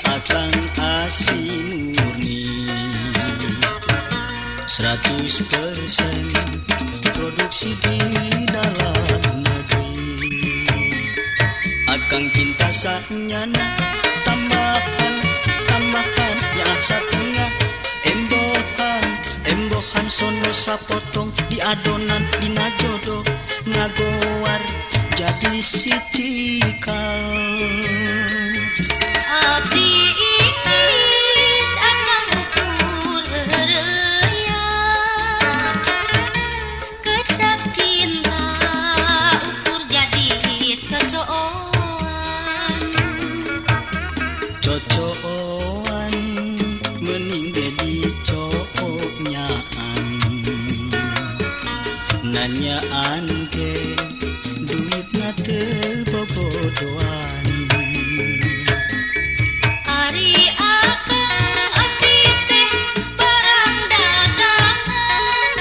Akang asli murni 100% produksi di dalam negeri. Akang cinta sanyana tambahannya setengah embohan sono sapotong di adonan dina jodoh ngagoar jadi si cikal. Abdi ingis akang ukur heureuya kecap cinta ukur jadi cocoan mending jadi coknyaan nanyaan ke duitna teu bobodohan. Ari akang abdi teh barang dagangan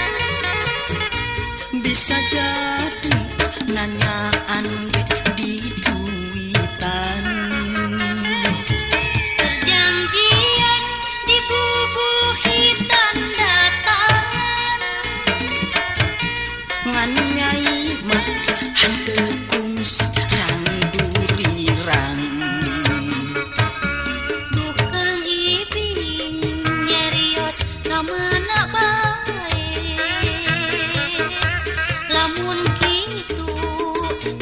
Bisa jadi nanyaan di duitan perjanjian dibubuhi tanda tangan ngan nyai mah hanteu kungsi rang durirang. duh kang ibing nyerios kamana bae lamun kitu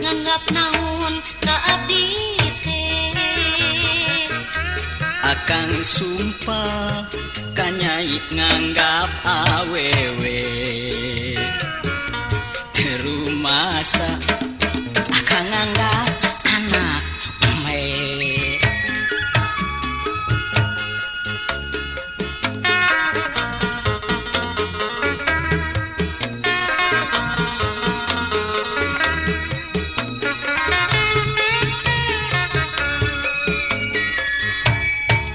nganggap naon ka abdi teh. Akang sumpah kanyai nganggap awewe terumasa akang nganggap anak me.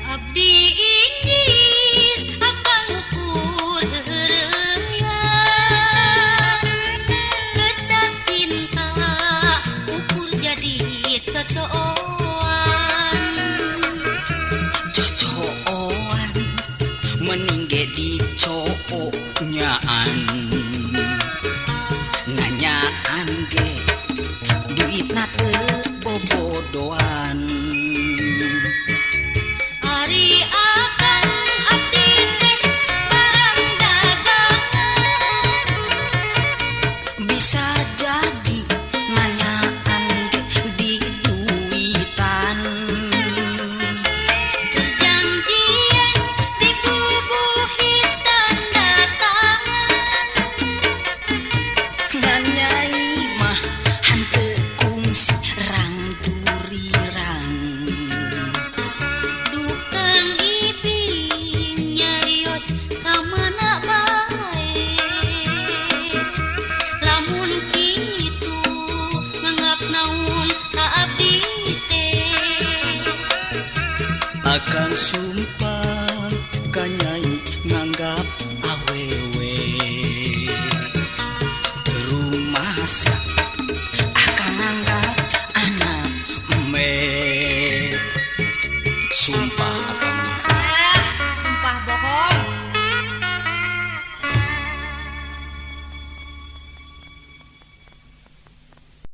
Abdi ingis akang ukur heureuya kecap cinta ukur jadi cocoan Cocoan mending ge di coknyaan nanyaan ge duitna teu bobodohan. Ari akang abdi teh barang dagangan Bisa jadi nanyaan di duitan perjanjian dibubuhi tanda tangan dan nyai mah hanteu kungsi rang durirang. duh kang ibing nyarios kamana bae lamun kitu nganggap naon ka abdi teh. Akang sumpah kanyai nganggap